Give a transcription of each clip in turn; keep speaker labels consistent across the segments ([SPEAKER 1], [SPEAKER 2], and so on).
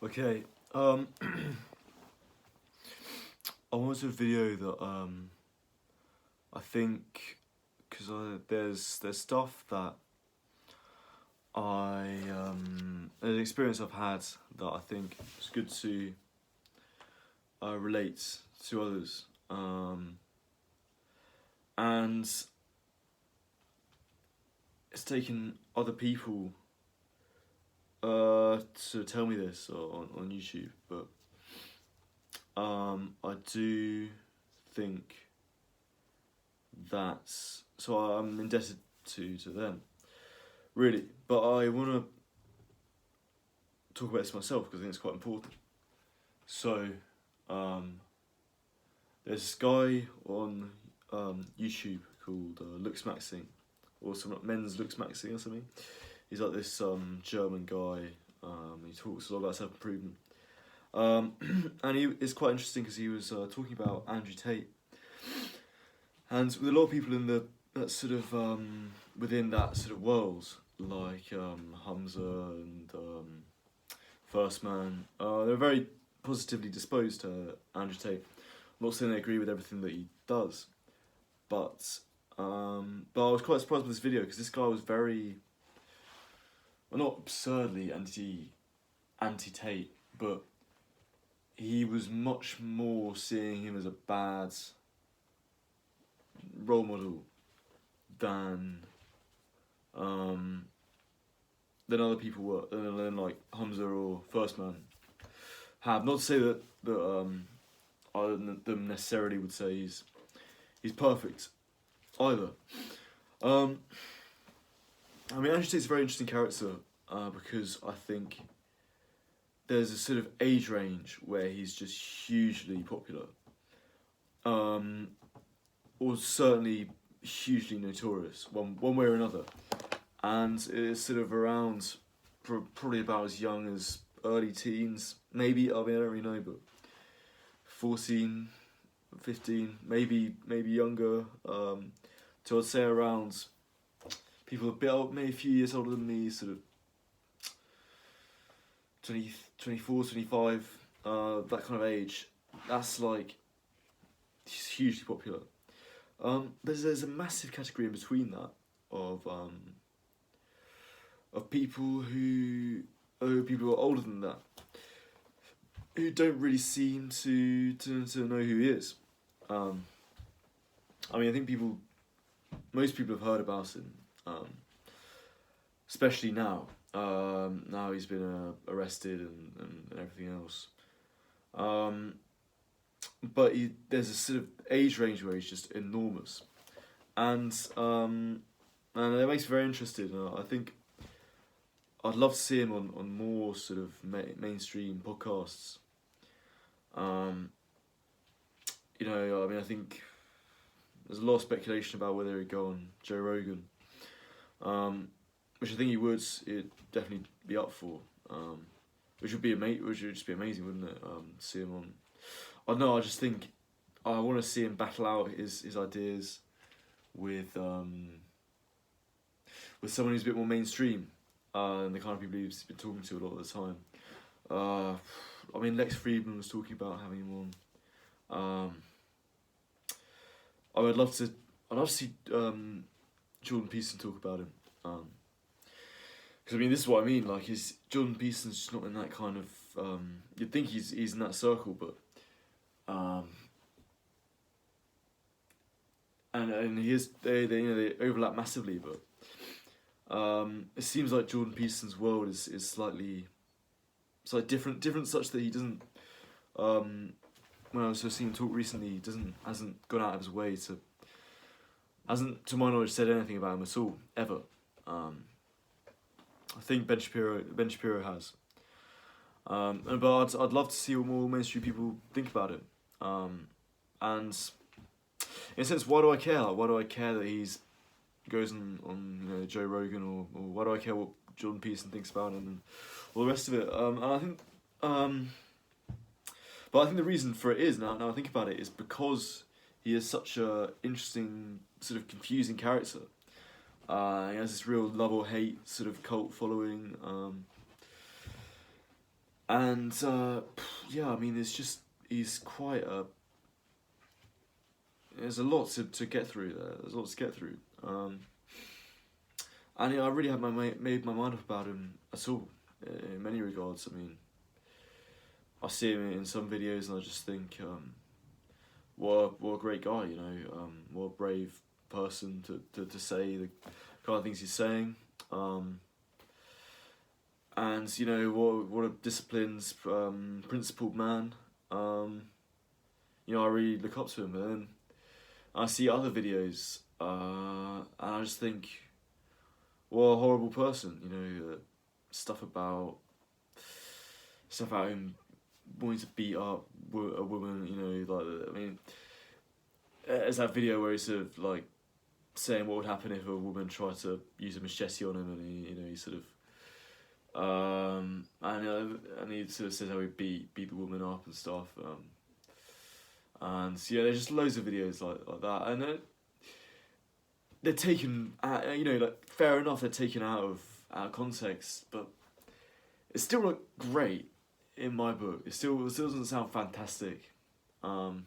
[SPEAKER 1] Okay, I wanted a video that I think because there's stuff that there's an experience I've had that I think it's good to relate to others, and it's taken other people to tell me this on YouTube, but I do think that's so I'm indebted to them, really. But I want to talk about this myself because I think it's quite important. So, there's this guy on YouTube called Looks Maxing, or some Men's Looks Maxing or something. He's like this German guy. He talks a lot about self-improvement. And it's quite interesting because he was talking about Andrew Tate, and with a lot of people in that sort of within that sort of world, like Hamza and First Man, they're very positively disposed to Andrew Tate. I'm not saying they agree with everything that he does, but I was quite surprised with this video because this guy was very, well, not absurdly anti-Tate, but he was much more seeing him as a bad role model than other people were, than like Hamza or First Man have. Not to say that I them necessarily would say he's perfect either. I mean, Andrew Tate's a very interesting character because I think there's a sort of age range where he's just hugely popular, or certainly hugely notorious, one way or another, and it's sort of around probably about as young as early teens, maybe. I mean, I don't really know, but 14, 15, maybe younger. So I'd say around people a bit old, maybe a few years older than me, sort of 20, 24, 25, that kind of age. That's like, he's hugely popular. There's a massive category in between that of people who are older than that, who don't really seem to know who he is. I mean, I think most people have heard about him, especially now. Now he's been arrested and everything else. But there's a sort of age range where he's just enormous, and it makes me very interested. I think I'd love to see him on more sort of mainstream podcasts. You know, I mean, I think there's a lot of speculation about whether he'd go on Joe Rogan, which I think he would. It'd definitely be up for, which would just be amazing, wouldn't it? See him on. I don't know. I just think I want to see him battle out his ideas with someone who's a bit more mainstream, and the kind of people he's been talking to a lot of the time. I mean, Lex Friedman was talking about having him on. I'd love to see Jordan Peterson talk about him. Because I mean, this is what I mean. Like, Jordan Peterson's just not in that kind of. You'd think he's in that circle, but. And he is, they overlap massively, but it seems like Jordan Peterson's world is slightly different such that he doesn't, when I was seeing him talk recently, he hasn't gone out of his way hasn't to my knowledge said anything about him at all, ever. I think Ben Shapiro has. But I'd love to see what more mainstream people think about it. And in a sense, why do I care? Like, why do I care that he's goes on Joe Rogan, or why do I care what Jordan Peterson thinks about him and all the rest of it? And I think, but I think the reason for it is now I think about it is because he is such a interesting, sort of confusing character. He has this real love or hate sort of cult following. And yeah, I mean, he's quite a. There's a lot to get through there. There's a lot to get through. And I really have made my mind up about him at all, in many regards. I mean, I see him in some videos and I just think, what a great guy, what a brave person to say the kind of things he's saying. And what a disciplined, principled man. I really look up to him, and then I see other videos, and I just think, what a horrible person. Stuff about him wanting to beat up a woman. Like, I mean, there's that video where he's sort of like saying what would happen if a woman tried to use a machete on him, and he sort of. And he sort of says how he beat the woman up and stuff. And yeah, there's just loads of videos like that, and they're taken, like, fair enough, they're taken out of context, but it's still not great in my book. It still doesn't sound fantastic. Even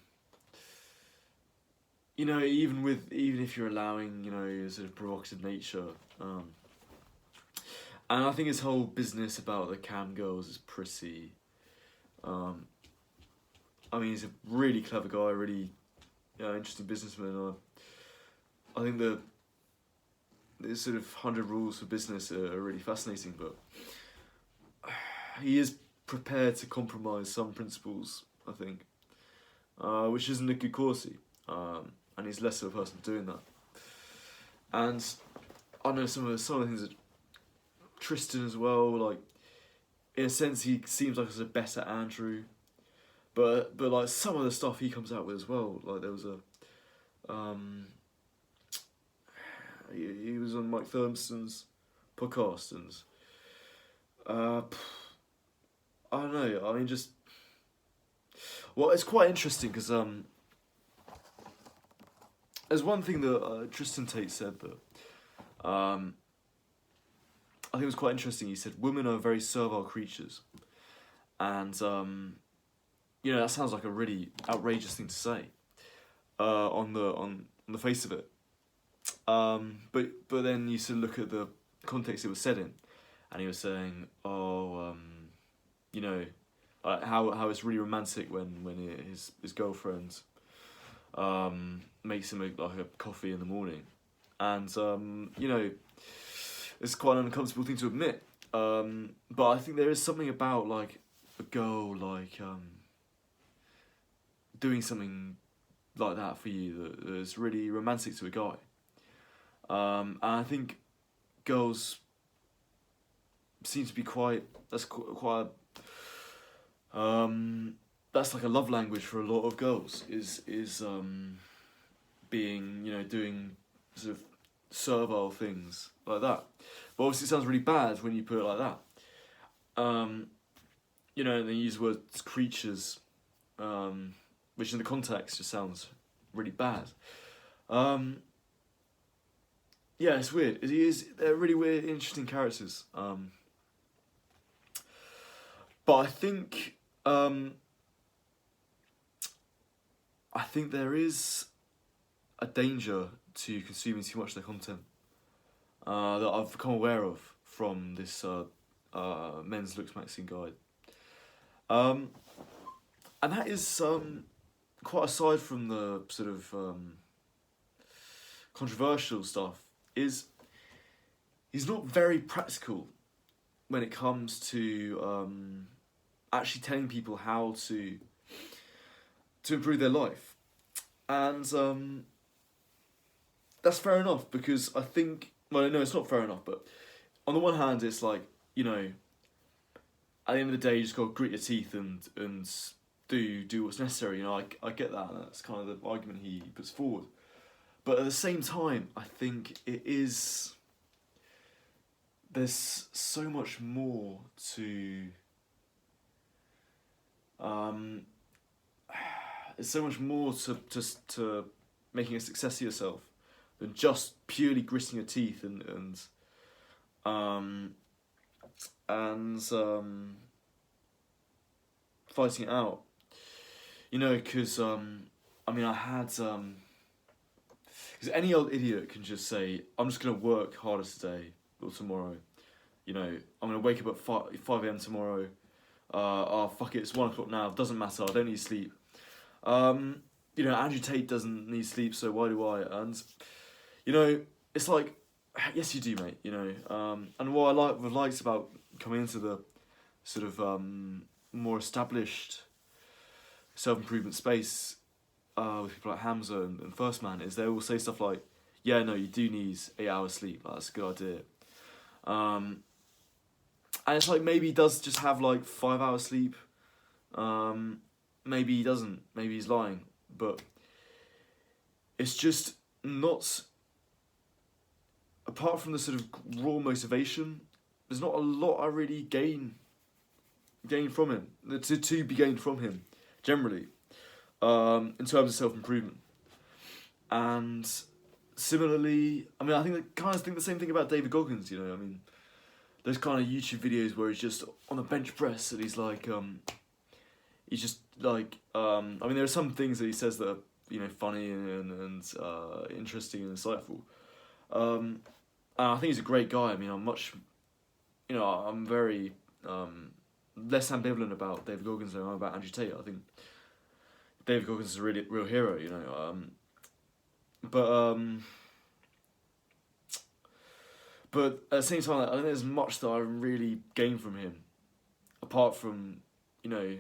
[SPEAKER 1] if you're allowing sort of provocative nature. And I think his whole business about the cam girls is pretty. I mean, he's a really clever guy, really interesting businessman. I think the sort of 100 rules for business are really fascinating, but he is prepared to compromise some principles, I think, which isn't a good quality, and he's less of a person doing that. And I know some of the things that Tristan as well, like, in a sense he seems like he's a better Andrew, but like some of the stuff he comes out with as well, like there was a he was on Mike Thurston's podcast, and I don't know, I mean, just, well, it's quite interesting because there's one thing that Tristan Tate said that I think it was quite interesting. He said women are very servile creatures, and that sounds like a really outrageous thing to say on the face of it. But then you sort of look at the context it was said in, and he was saying, how it's really romantic when his girlfriend makes him a coffee in the morning, and it's quite an uncomfortable thing to admit. But I think there is something about, like, a girl, like, doing something like that for you that is really romantic to a guy. And I think girls seem to be that's like a love language for a lot of girls, is being, doing sort of servile things like that. But obviously it sounds really bad when you put it like that. And they use words creatures, which in the context just sounds really bad. Yeah, it's weird. They're really weird, interesting characters. But I think there is a danger to consuming too much of their content that I've become aware of from this Men's Looks Magazine guide. And that is quite aside from the sort of controversial stuff, is he's not very practical when it comes to actually telling people how to improve their life. And that's fair enough, because I think, well, no, it's not fair enough, but on the one hand, it's like, at the end of the day, you just got to grit your teeth and do what's necessary. I get that, and that's kind of the argument he puts forward. But at the same time, I think there's so much more to, there's so much more to making a success of yourself than just purely gritting your teeth and fighting it out. You know, because I mean, I had because any old idiot can just say, I'm just gonna work harder today or tomorrow. You know, I'm gonna wake up at 5 a.m. tomorrow. Oh fuck it, it's 1 o'clock now. Doesn't matter. I don't need sleep. You know, Andrew Tate doesn't need sleep, so why do I? And you know, it's like, yes, you do, mate. You know, and what I liked about coming into the sort of more established self-improvement space with people like Hamza and First Man is they all say stuff like, yeah, no, you do need 8 hours sleep. Like, that's a good idea. And it's like maybe he does just have like 5 hours sleep. Maybe he doesn't. Maybe he's lying. But it's just not. Apart from the sort of raw motivation, there's not a lot I really gain from him. To be gained from him, generally, in terms of self-improvement. And similarly, I mean, I kind of think the same thing about David Goggins. You know, I mean, those kind of YouTube videos where he's just on a bench press and he's like, he's just like, I mean, there are some things that he says that are, you know, funny and interesting and insightful. And I think he's a great guy. I mean, I'm very less ambivalent about David Goggins than I am about Andrew Tate. I think David Goggins is a really real hero, you know. But at the same time, I don't think there's much that I really gain from him, apart from, you know.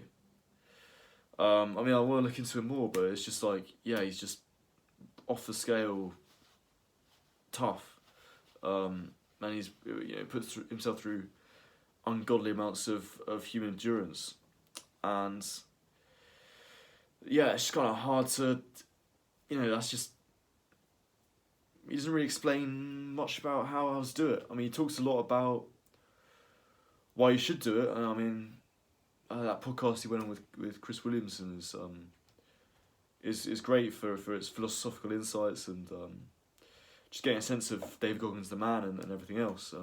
[SPEAKER 1] I mean, I want to look into him more, but it's just like, yeah, he's just off the scale tough. And he's, you know, puts himself through ungodly amounts of human endurance, and yeah, it's just kind of hard to, you know, that's just, he doesn't really explain much about how else to do it. I mean, he talks a lot about why you should do it, and I mean, that podcast he went on with Chris Williamson is great for its philosophical insights and just getting a sense of David Goggins the man and everything else.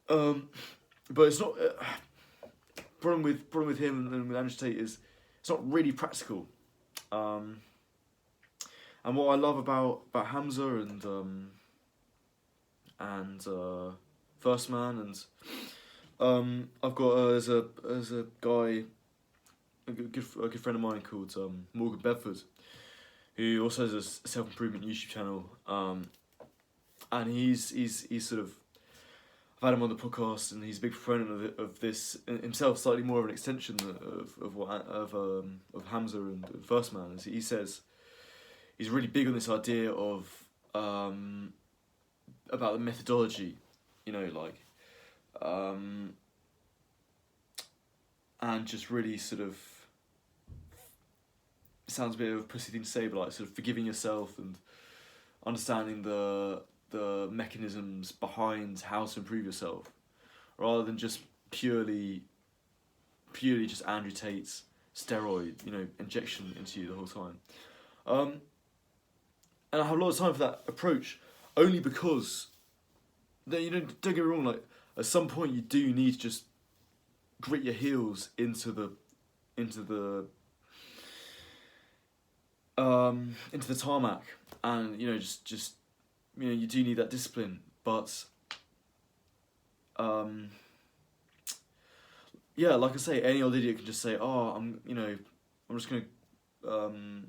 [SPEAKER 1] But it's not problem with him and with Andrew Tate is it's not really practical. And what I love about Hamza and First Man and I've got as a guy, a good friend of mine called Morgan Bedford, who also has a self-improvement YouTube channel, and he's sort of, I've had him on the podcast, and he's a big proponent of this himself, slightly more of an extension of Hamza and First Man. As he says, he's really big on this idea of about the methodology, you know, like, and just really sort of, it sounds a bit of a pussy thing to say, but like sort of forgiving yourself and understanding the mechanisms behind how to improve yourself, rather than just purely just Andrew Tate's steroid, you know, injection into you the whole time. And I have a lot of time for that approach, only because, you know, don't get me wrong, like, at some point you do need to just grit your heels into the tarmac, and, you know, just you know, you do need that discipline, but yeah, like I say, any old idiot can just say, oh, I'm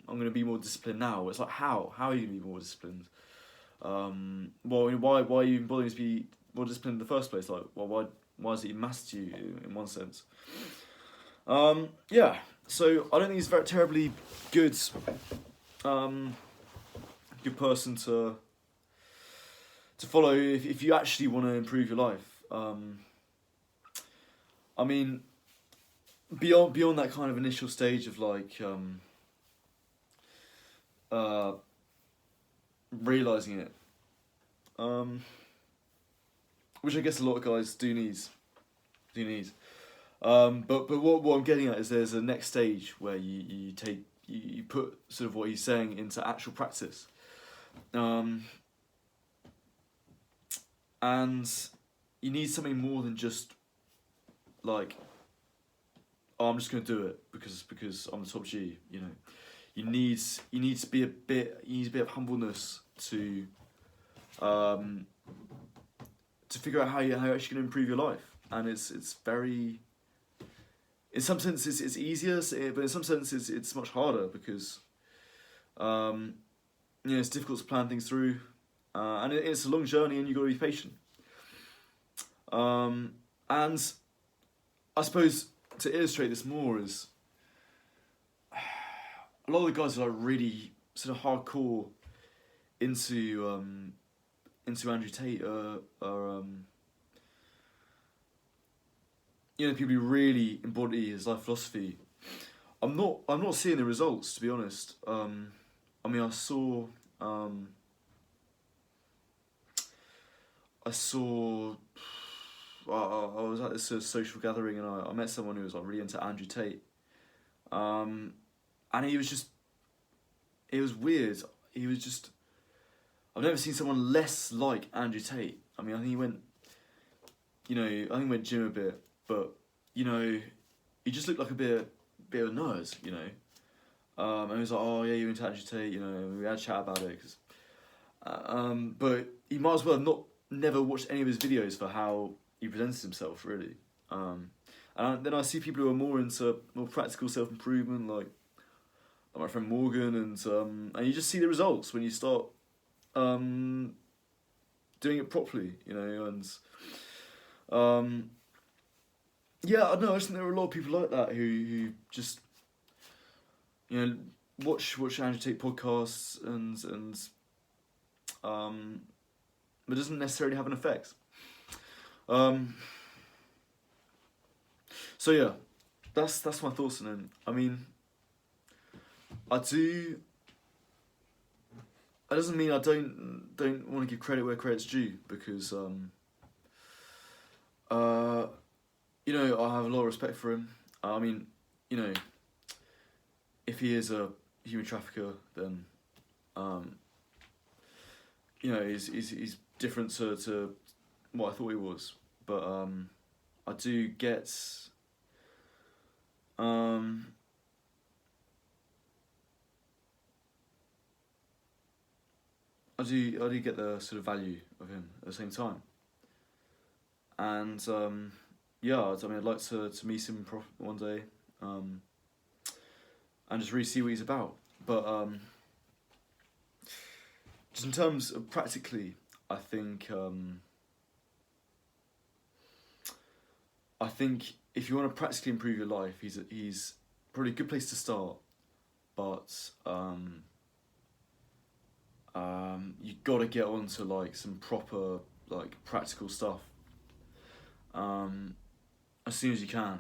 [SPEAKER 1] gonna be more disciplined now. It's like, how are you gonna be more disciplined? Well, I mean, why are you even bothering to be more disciplined in the first place? Like, well, why does it even matter to you in one sense? Yeah, so I don't think it's very terribly good person to follow if you actually want to improve your life. I mean, beyond that kind of initial stage of like realising it, which I guess a lot of guys do need. But what I'm getting at is there's a next stage where you put sort of what he's saying into actual practice. And you need something more than just like oh, I'm just gonna do it because I'm the top G. You know, you need to be a bit of humbleness to figure out how you're actually gonna improve your life, and it's very. In some sense, it's easier, but in some sense, it's much harder because, it's difficult to plan things through, and it's a long journey, and you've got to be patient. And I suppose to illustrate this more is a lot of the guys who are like really sort of hardcore into Andrew Tate are people who really embody his life philosophy. I'm not seeing the results, to be honest. I mean, I saw I was at this sort of social gathering, and I met someone who was like really into Andrew Tate, and he was it was weird. He was just, I've never seen someone less like Andrew Tate. I mean, I think he went gym a bit, but he just looked like a bit of a nerd, and he was like, oh yeah, you're into Andrew Tate, we had a chat about it, but he might as well have never watched any of his videos for how he presents himself, really. And then I see people who are more into more practical self-improvement, like my friend Morgan, and you just see the results when you start doing it properly, and yeah, I don't know, I just think there are a lot of people like that who just watch Andrew Tate podcasts and but doesn't necessarily have an effect. So yeah, that's my thoughts on him. I mean, that doesn't mean I don't want to give credit where credit's due, because I have a lot of respect for him. I mean, if he is a human trafficker, then he's different to what I thought he was. But I do get I do get the sort of value of him at the same time. And I'd like to meet him one day, and just really see what he's about. But just in terms of practically, I think if you want to practically improve your life, he's probably a good place to start. But you got to get onto like some proper like practical stuff as soon as you can,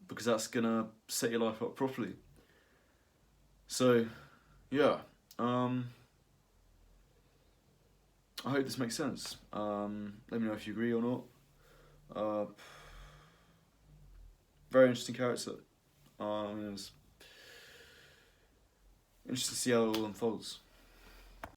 [SPEAKER 1] because that's gonna set your life up properly. So yeah, I hope this makes sense. Let me know if you agree or not. Very interesting character. It's interesting to see how it all unfolds.